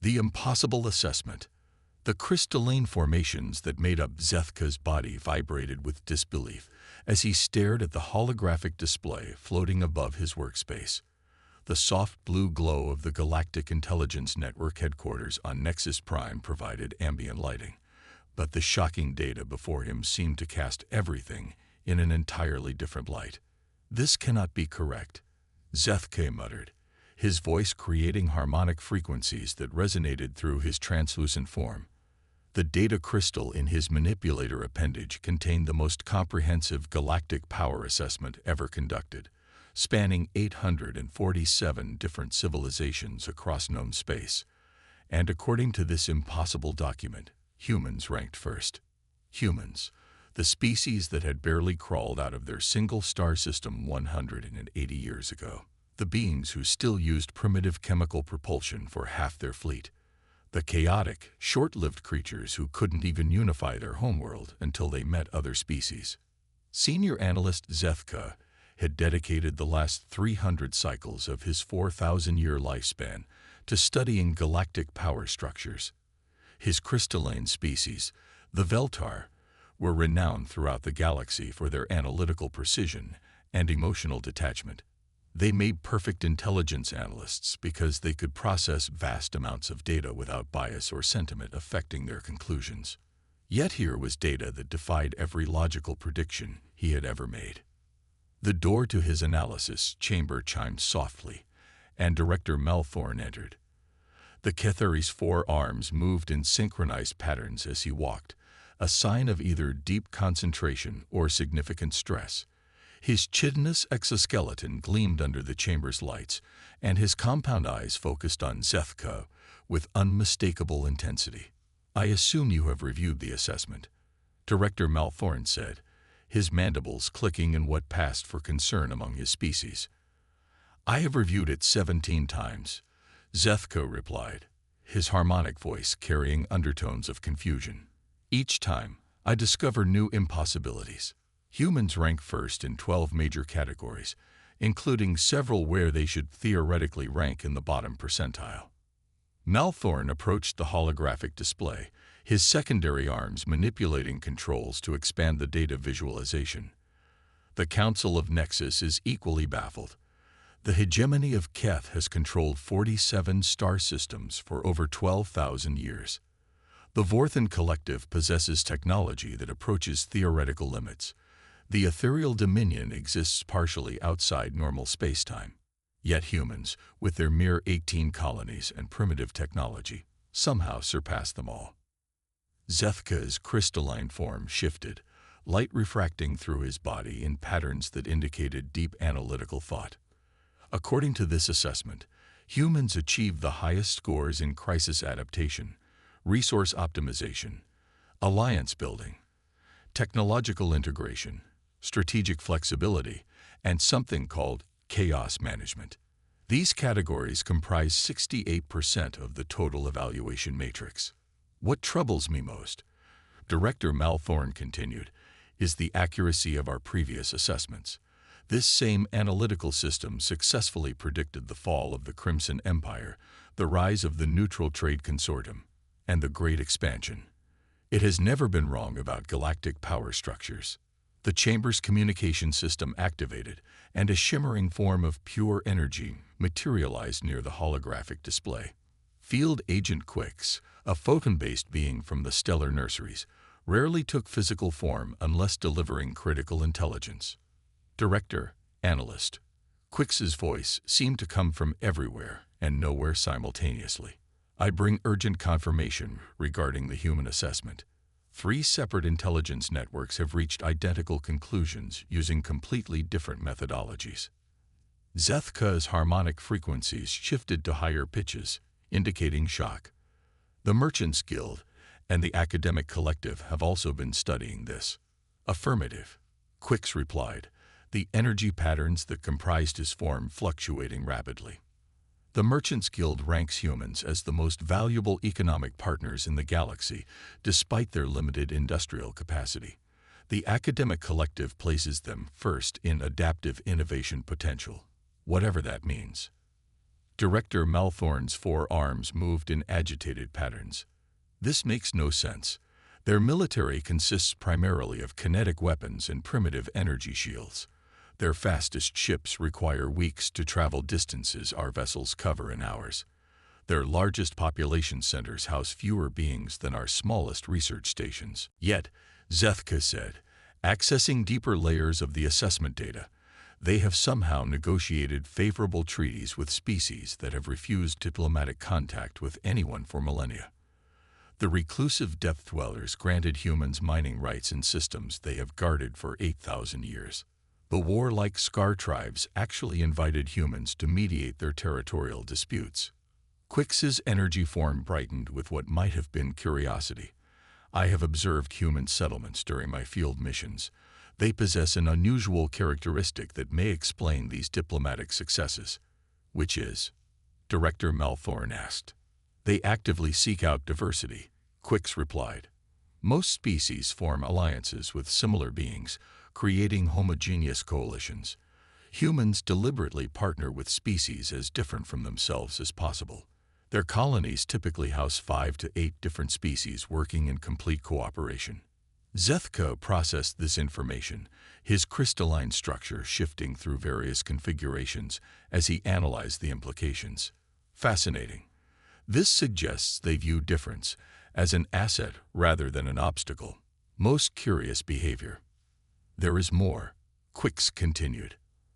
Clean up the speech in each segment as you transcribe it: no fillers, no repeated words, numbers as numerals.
The impossible assessment. The crystalline formations that made up Zethka's body vibrated with disbelief as he stared at the holographic display floating above his workspace. The soft blue glow of the Galactic Intelligence Network headquarters on Nexus Prime provided ambient lighting, but the shocking data before him seemed to cast everything in an entirely different light. "This cannot be correct," Zethka muttered, his voice creating harmonic frequencies that resonated through his translucent form. The data crystal in his manipulator appendage contained the most comprehensive galactic power assessment ever conducted, spanning 847 different civilizations across known space. And according to this impossible document, humans ranked first. Humans, the species that had barely crawled out of their single star system 180 years ago. The beings who still used primitive chemical propulsion for half their fleet. The chaotic, short-lived creatures who couldn't even unify their homeworld until they met other species. Senior analyst Zethka had dedicated the last 300 cycles of his 4,000-year lifespan to studying galactic power structures. His crystalline species, the Veltar, were renowned throughout the galaxy for their analytical precision and emotional detachment. They made perfect intelligence analysts because they could process vast amounts of data without bias or sentiment affecting their conclusions. Yet here was data that defied every logical prediction he had ever made. The door to his analysis chamber chimed softly, and Director Malthorn entered. The Ketheri's 4 arms moved in synchronized patterns as he walked, a sign of either deep concentration or significant stress. His chitinous exoskeleton gleamed under the chamber's lights, and his compound eyes focused on Zethka with unmistakable intensity. "I assume you have reviewed the assessment," Director Malthorn said, his mandibles clicking in what passed for concern among his species. "I have reviewed it 17 times, Zethka replied, his harmonic voice carrying undertones of confusion. "Each time, I discover new impossibilities. Humans rank first in 12 major categories, including several where they should theoretically rank in the bottom percentile." Malthorn approached the holographic display, his secondary arms manipulating controls to expand the data visualization. The Council of Nexus is equally baffled. The hegemony of Keth has controlled 47 star systems for over 12,000 years. The Vorthan Collective possesses technology that approaches theoretical limits. The ethereal dominion exists partially outside normal spacetime. Yet humans, with their mere 18 colonies and primitive technology, somehow surpass them all. Zethka's crystalline form shifted, light refracting through his body in patterns that indicated deep analytical thought. According to this assessment, humans achieved the highest scores in crisis adaptation, resource optimization, alliance building, technological integration, strategic flexibility, and something called chaos management. These categories comprise 68% of the total evaluation matrix. "What troubles me most," Director Malthorn continued, "is the accuracy of our previous assessments. This same analytical system successfully predicted the fall of the Crimson Empire, the rise of the Neutral Trade Consortium, and the Great Expansion. It has never been wrong about galactic power structures." The chamber's communication system activated, and a shimmering form of pure energy materialized near the holographic display. Field Agent Quix, a photon-based being from the stellar nurseries, rarely took physical form unless delivering critical intelligence. Director, analyst. Quix's voice seemed to come from everywhere and nowhere simultaneously. "I bring urgent confirmation regarding the human assessment. 3 separate intelligence networks have reached identical conclusions using completely different methodologies." Zethka's harmonic frequencies shifted to higher pitches, indicating shock. "The Merchants Guild and the Academic Collective have also been studying this." "Affirmative," Quix replied, the energy patterns that comprised his form fluctuating rapidly. "The Merchants Guild ranks humans as the most valuable economic partners in the galaxy, despite their limited industrial capacity. The Academic Collective places them first in adaptive innovation potential, whatever that means." Director Malthorne's forearms moved in agitated patterns. This makes no sense. Their military consists primarily of kinetic weapons and primitive energy shields. Their fastest ships require weeks to travel distances our vessels cover in hours. Their largest population centers house fewer beings than our smallest research stations. Yet, Zethka said, accessing deeper layers of the assessment data, they have somehow negotiated favorable treaties with species that have refused diplomatic contact with anyone for millennia. The reclusive depth dwellers granted humans mining rights in systems they have guarded for 8,000 years. The warlike Scar tribes actually invited humans to mediate their territorial disputes. Quix's energy form brightened with what might have been curiosity. I have observed human settlements during my field missions. They possess an unusual characteristic that may explain these diplomatic successes. Which is? Director Malthorne asked. They actively seek out diversity, Quix replied. Most species form alliances with similar beings, creating homogeneous coalitions. Humans deliberately partner with species as different from themselves as possible. Their colonies typically house 5 to 8 different species working in complete cooperation. Zethka processed this information, his crystalline structure shifting through various configurations as he analyzed the implications. Fascinating. This suggests they view difference as an asset rather than an obstacle. Most curious behavior. There is more, Quix continued.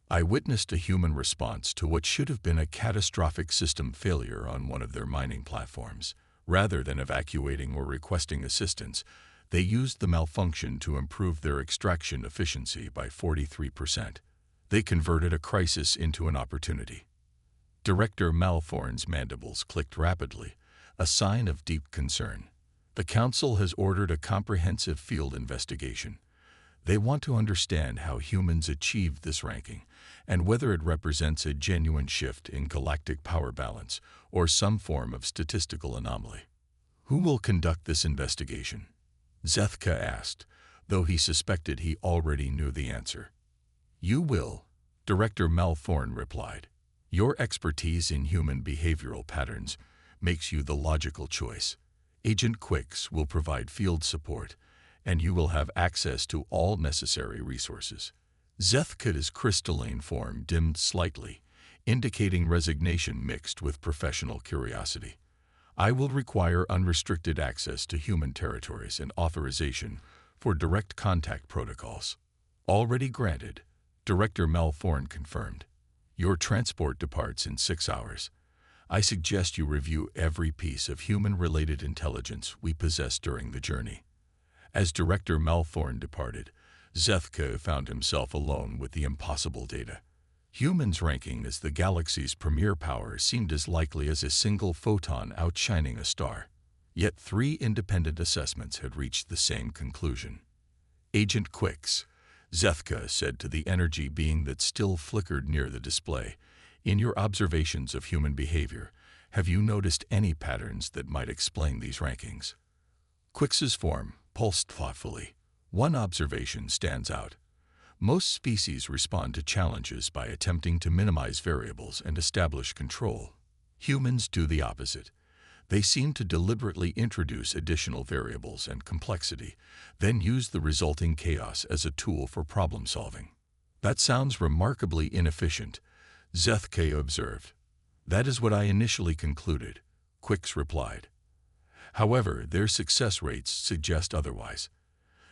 I witnessed a human response to what should have been a catastrophic system failure on one of their mining platforms. Rather than evacuating or requesting assistance, they used the malfunction to improve their extraction efficiency by 43%. They converted a crisis into an opportunity. Director Malthorne's mandibles clicked rapidly, a sign of deep concern. The Council has ordered a comprehensive field investigation. They want to understand how humans achieved this ranking and whether it represents a genuine shift in galactic power balance or some form of statistical anomaly. Who will conduct this investigation? Zethka asked, though he suspected he already knew the answer. You will, Director Malthorne replied. Your expertise in human behavioral patterns makes you the logical choice. Agent Quix will provide field support, and you will have access to all necessary resources. Zethka's crystalline form dimmed slightly, indicating resignation mixed with professional curiosity. I will require unrestricted access to human territories and authorization for direct contact protocols. Already granted, Director Malthorne confirmed. Your transport departs in 6 hours. I suggest you review every piece of human-related intelligence we possess during the journey. As Director Malthorne departed, Zethka found himself alone with the impossible data. Humans' ranking as the galaxy's premier power seemed as likely as a single photon outshining a star. Yet 3 independent assessments had reached the same conclusion. Agent Quix, Zethka said to the energy being that still flickered near the display, in your observations of human behavior, have you noticed any patterns that might explain these rankings? Quix's form pulsed thoughtfully. One observation stands out. Most species respond to challenges by attempting to minimize variables and establish control. Humans do the opposite. They seem to deliberately introduce additional variables and complexity, then use the resulting chaos as a tool for problem solving. That sounds remarkably inefficient, Zethka observed. That is what I initially concluded, Quix replied. However, their success rates suggest otherwise.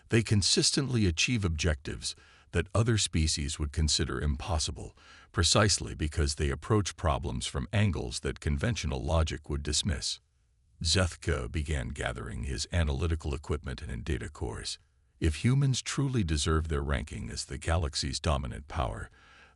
They consistently achieve objectives that other species would consider impossible, precisely because they approach problems from angles that conventional logic would dismiss. Zethka began gathering his analytical equipment and data cores. If humans truly deserve their ranking as the galaxy's dominant power,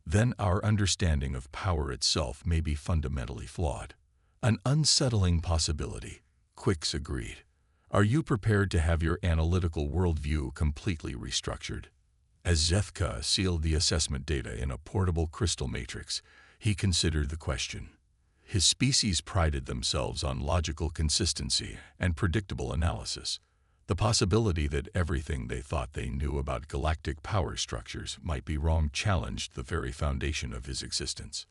then our understanding of power itself may be fundamentally flawed. An unsettling possibility, Quix agreed. Are you prepared to have your analytical worldview completely restructured? As Zethka sealed the assessment data in a portable crystal matrix, he considered the question. His species prided themselves on logical consistency and predictable analysis. The possibility that everything they thought they knew about galactic power structures might be wrong challenged the very foundation of his existence.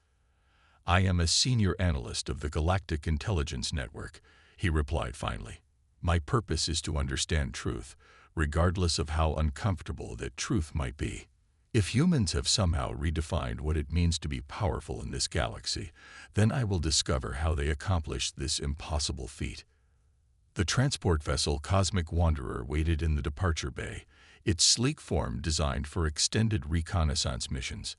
"I am a senior analyst of the Galactic Intelligence Network," he replied finally. "My purpose is to understand truth, regardless of how uncomfortable that truth might be. If humans have somehow redefined what it means to be powerful in this galaxy, then I will discover how they accomplished this impossible feat." The transport vessel Cosmic Wanderer waited in the departure bay, its sleek form designed for extended reconnaissance missions.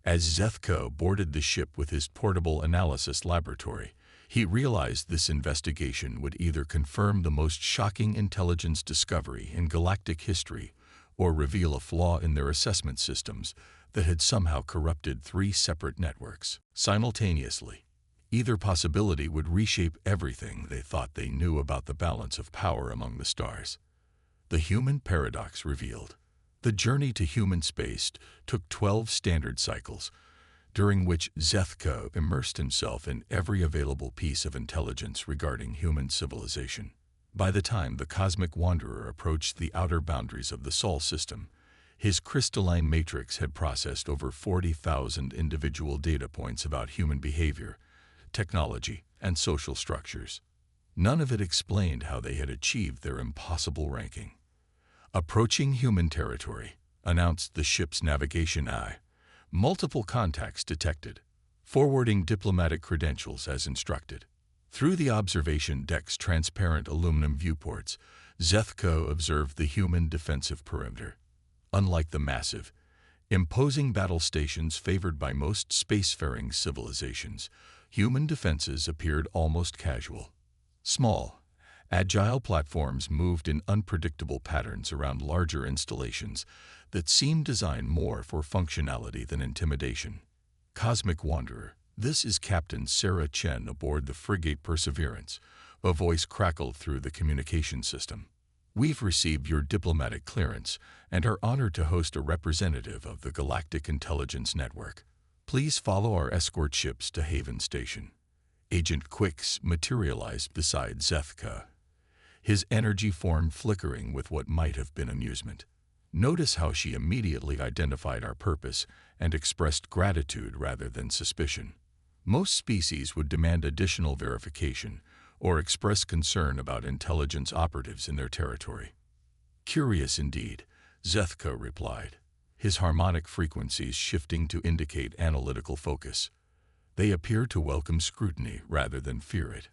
As Zethko boarded the ship with his portable analysis laboratory, he realized this investigation would either confirm the most shocking intelligence discovery in galactic history or reveal a flaw in their assessment systems that had somehow corrupted 3 separate networks simultaneously. Either possibility would reshape everything they thought they knew about the balance of power among the stars. The human paradox revealed. The journey to human space took 12 standard cycles, during which Zethko immersed himself in every available piece of intelligence regarding human civilization. By the time the Cosmic Wanderer approached the outer boundaries of the Sol system, his crystalline matrix had processed over 40,000 individual data points about human behavior, technology, and social structures. None of it explained how they had achieved their impossible ranking. "Approaching human territory," announced the ship's navigation eye. "Multiple contacts detected. Forwarding diplomatic credentials as instructed." Through the observation deck's transparent aluminum viewports, Zethko observed the human defensive perimeter. Unlike the massive, imposing battle stations favored by most spacefaring civilizations, human defenses appeared almost casual. Small, agile platforms moved in unpredictable patterns around larger installations that seemed designed more for functionality than intimidation. "Cosmic Wanderer, this is Captain Sarah Chen aboard the frigate Perseverance," a voice crackled through the communication system. "We've received your diplomatic clearance and are honored to host a representative of the Galactic Intelligence Network. Please follow our escort ships to Haven Station." Agent Quicks materialized beside Zethka, his energy form flickering with what might have been amusement. "Notice how she immediately identified our purpose and expressed gratitude rather than suspicion. Most species would demand additional verification or express concern about intelligence operatives in their territory." "Curious indeed," Zethka replied, his harmonic frequencies shifting to indicate analytical focus. "They appear to welcome scrutiny rather than fear it."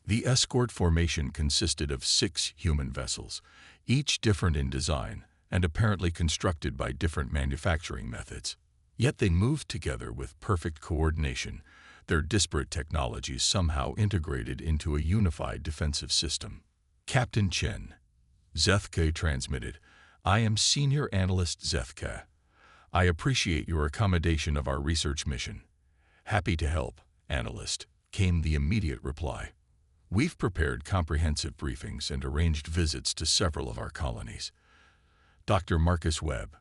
The escort formation consisted of 6 human vessels, each different in design and apparently constructed by different manufacturing methods. Yet they moved together with perfect coordination, their disparate technologies somehow integrated into a unified defensive system. "Captain Chen," Zethka transmitted, "I am Senior Analyst Zethka. I appreciate your accommodation of our research mission." "Happy to help, Analyst," came the immediate reply. "We've prepared comprehensive briefings and arranged visits to several of our colonies. Dr. Marcus Webb,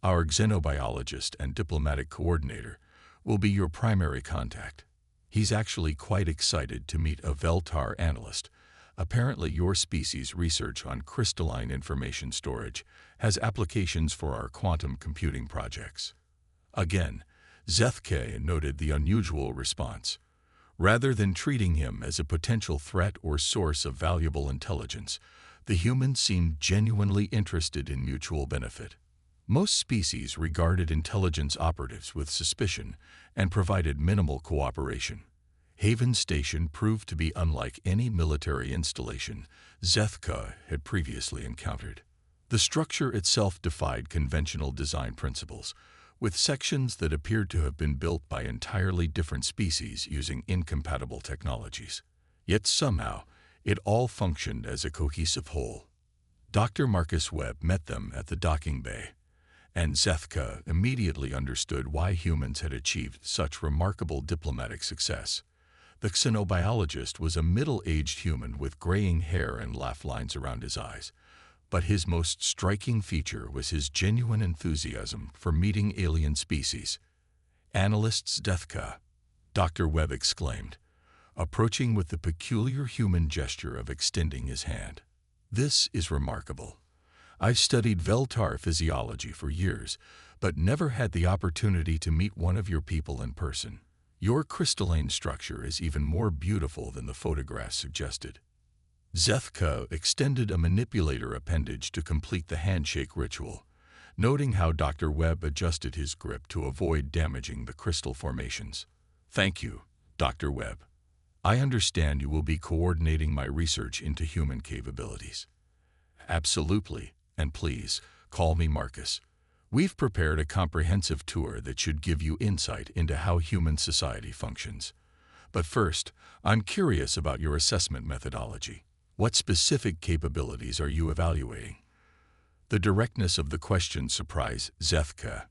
our xenobiologist and diplomatic coordinator, will be your primary contact. He's actually quite excited to meet a Veltar analyst. Apparently your species' research on crystalline information storage has applications for our quantum computing projects." Again, Zethke noted the unusual response. Rather than treating him as a potential threat or source of valuable intelligence, the humans seemed genuinely interested in mutual benefit. Most species regarded intelligence operatives with suspicion and provided minimal cooperation. Haven Station proved to be unlike any military installation Zethka had previously encountered. The structure itself defied conventional design principles, with sections that appeared to have been built by entirely different species using incompatible technologies. Yet somehow, it all functioned as a cohesive whole. Dr. Marcus Webb met them at the docking bay, and Zethka immediately understood why humans had achieved such remarkable diplomatic success. The xenobiologist was a middle-aged human with graying hair and laugh lines around his eyes, but his most striking feature was his genuine enthusiasm for meeting alien species. "Analysts Zethka," Dr. Webb exclaimed, approaching with the peculiar human gesture of extending his hand. "This is remarkable. I've studied Veltar physiology for years, but never had the opportunity to meet one of your people in person. Your crystalline structure is even more beautiful than the photographs suggested. Zethka extended a manipulator appendage to complete the handshake ritual, noting how Dr. Webb adjusted his grip to avoid damaging the crystal formations. Thank you, Dr. Webb. I understand you will be coordinating my research into human capabilities. Absolutely, and please, call me Marcus. We've prepared a comprehensive tour that should give you insight into how human society functions. But first, I'm curious about your assessment methodology. What specific capabilities are you evaluating? The directness of the question surprised Zethka.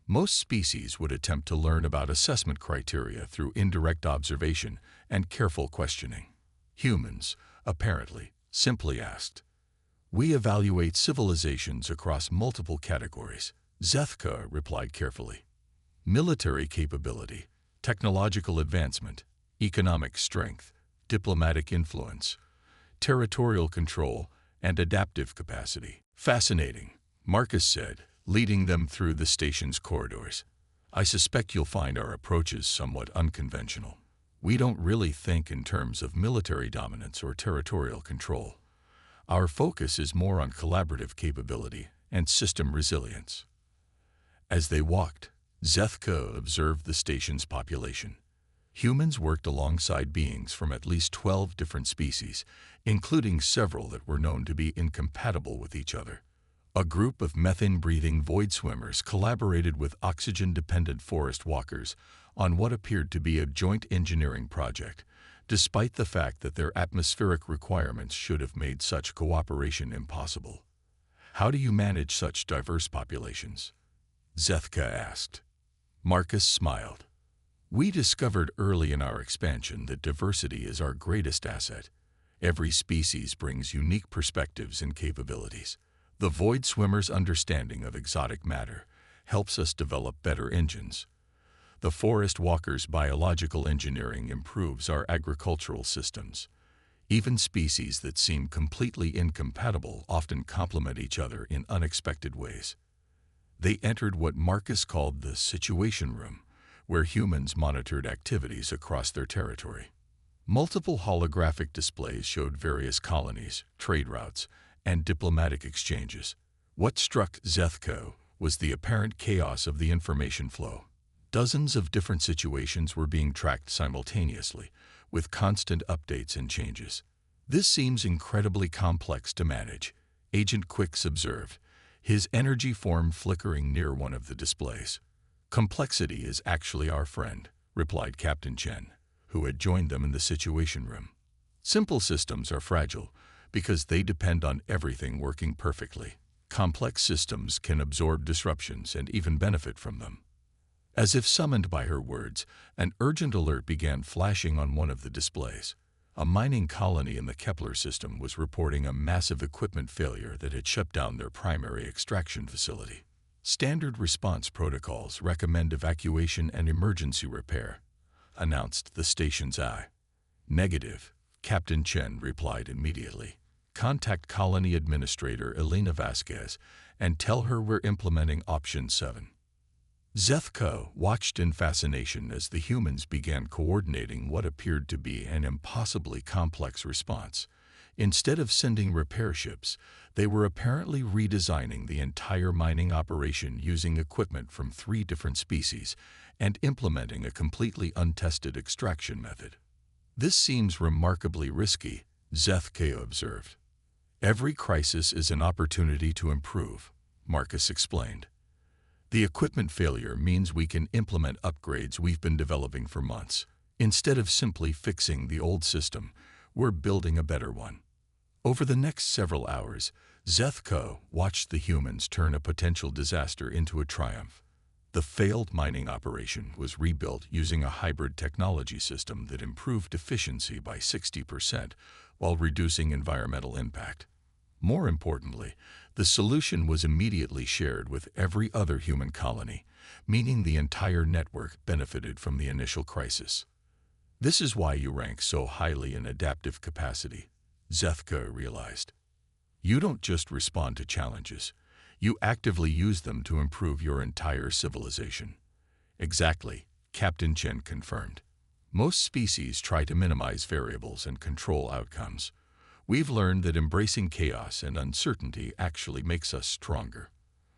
Most species would attempt to learn about assessment criteria through indirect observation and careful questioning. Humans, apparently, simply asked. We evaluate civilizations across multiple categories, Zethka replied carefully. Military capability, technological advancement, economic strength, diplomatic influence, territorial control, and adaptive capacity. Fascinating, Marcus said, leading them through the station's corridors. I suspect you'll find our approaches somewhat unconventional. We don't really think in terms of military dominance or territorial control. Our focus is more on collaborative capability and system resilience. As they walked, Zethka observed the station's population. Humans worked alongside beings from at least 12 different species, including several that were known to be incompatible with each other. A group of methane-breathing void swimmers collaborated with oxygen-dependent forest walkers on what appeared to be a joint engineering project, despite the fact that their atmospheric requirements should have made such cooperation impossible. How do you manage such diverse populations? Zethka asked. Marcus smiled. We discovered early in our expansion that diversity is our greatest asset. Every species brings unique perspectives and capabilities. The void swimmer's understanding of exotic matter helps us develop better engines. The forest walker's biological engineering improves our agricultural systems. Even species that seem completely incompatible often complement each other in unexpected ways. They entered what Marcus called the Situation Room, where humans monitored activities across their territory. Multiple holographic displays showed various colonies, trade routes, and diplomatic exchanges. What struck Zethko was the apparent chaos of the information flow. Dozens of different situations were being tracked simultaneously, with constant updates and changes. This seems incredibly complex to manage, Agent Quicks observed, his energy form flickering near one of the displays. Complexity is actually our friend, replied Captain Chen, who had joined them in the Situation Room. Simple systems are fragile because they depend on everything working perfectly. Complex systems can absorb disruptions and even benefit from them. As if summoned by her words, an urgent alert began flashing on one of the displays. A mining colony in the Kepler system was reporting a massive equipment failure that had shut down their primary extraction facility. Standard response protocols recommend evacuation and emergency repair, announced the station's eye. Negative, Captain Chen replied immediately. Contact Colony Administrator Elena Vasquez and tell her we're implementing Option 7. Zethko watched in fascination as the humans began coordinating what appeared to be an impossibly complex response. Instead of sending repair ships, they were apparently redesigning the entire mining operation using equipment from 3 different species and implementing a completely untested extraction method. This seems remarkably risky, Zethko observed. Every crisis is an opportunity to improve, Marcus explained. The equipment failure means we can implement upgrades we've been developing for months. Instead of simply fixing the old system, we're building a better one. Over the next several hours, Zethko watched the humans turn a potential disaster into a triumph. The failed mining operation was rebuilt using a hybrid technology system that improved efficiency by 60% while reducing environmental impact. More importantly, the solution was immediately shared with every other human colony, meaning the entire network benefited from the initial crisis. This is why you rank so highly in adaptive capacity, Zethko realized. You don't just respond to challenges, you actively use them to improve your entire civilization. Exactly, Captain Chen confirmed. Most species try to minimize variables and control outcomes. We've learned that embracing chaos and uncertainty actually makes us stronger.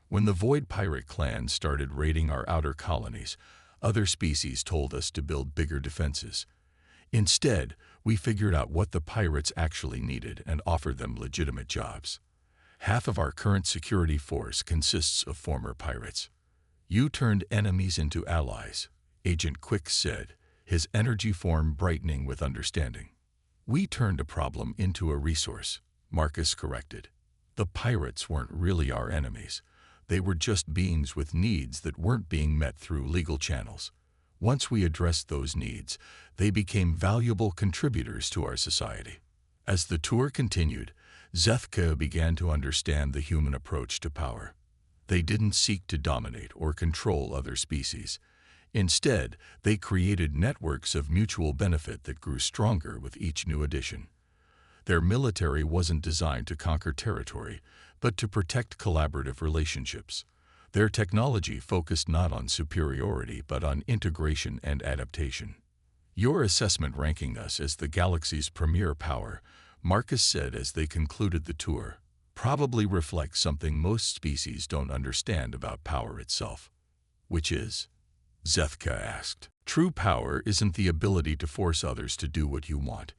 When the Void Pirate clan started raiding our outer colonies, other species told us to build bigger defenses. Instead, we figured out what the pirates actually needed and offered them legitimate jobs. Half of our current security force consists of former pirates. You turned enemies into allies, Agent Quick said, his energy form brightening with understanding. We turned a problem into a resource, Marcus corrected. The pirates weren't really our enemies. They were just beings with needs that weren't being met through legal channels. Once we addressed those needs, they became valuable contributors to our society. As the tour continued, Zethka began to understand the human approach to power. They didn't seek to dominate or control other species. Instead, they created networks of mutual benefit that grew stronger with each new addition. Their military wasn't designed to conquer territory, but to protect collaborative relationships. Their technology focused not on superiority but on integration and adaptation. Your assessment ranking us as the galaxy's premier power, Marcus said as they concluded the tour, probably reflects something most species don't understand about power itself. Which is? Zethka asked. True power isn't the ability to force others to do what you want.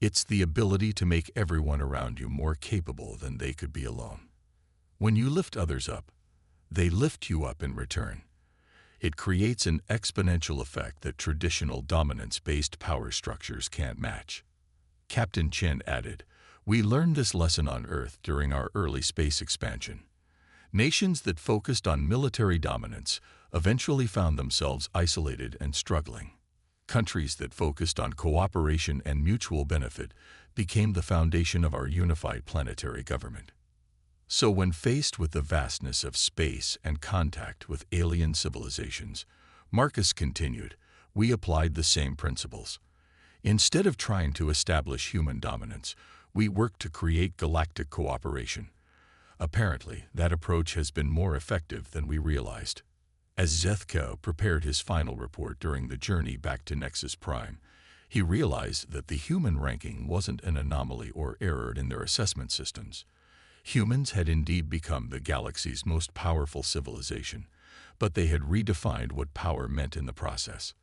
It's the ability to make everyone around you more capable than they could be alone. When you lift others up, they lift you up in return. It creates an exponential effect that traditional dominance-based power structures can't match. Captain Chen added, we learned this lesson on Earth during our early space expansion. Nations that focused on military dominance eventually found themselves isolated and struggling. Countries that focused on cooperation and mutual benefit became the foundation of our unified planetary government. So when faced with the vastness of space and contact with alien civilizations, Marcus continued, we applied the same principles. Instead of trying to establish human dominance, we worked to create galactic cooperation. Apparently, that approach has been more effective than we realized. As Zethko prepared his final report during the journey back to Nexus Prime, he realized that the human ranking wasn't an anomaly or error in their assessment systems. Humans had indeed become the galaxy's most powerful civilization, but they had redefined what power meant in the process.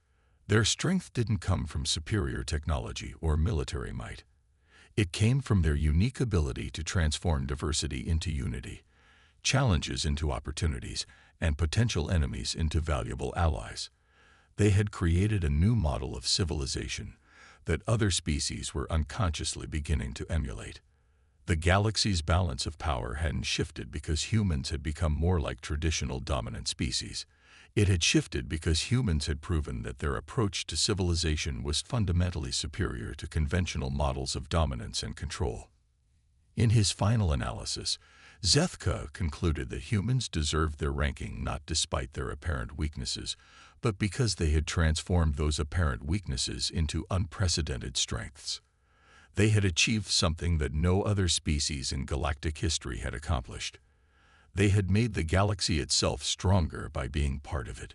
Their strength didn't come from superior technology or military might. It came from their unique ability to transform diversity into unity, challenges into opportunities, and potential enemies into valuable allies. They had created a new model of civilization that other species were unconsciously beginning to emulate. The galaxy's balance of power hadn't shifted because humans had become more like traditional dominant species. It had shifted because humans had proven that their approach to civilization was fundamentally superior to conventional models of dominance and control. In his final analysis, Zethka concluded that humans deserved their ranking not despite their apparent weaknesses, but because they had transformed those apparent weaknesses into unprecedented strengths. They had achieved something that no other species in galactic history had accomplished. They had made the galaxy itself stronger by being part of it.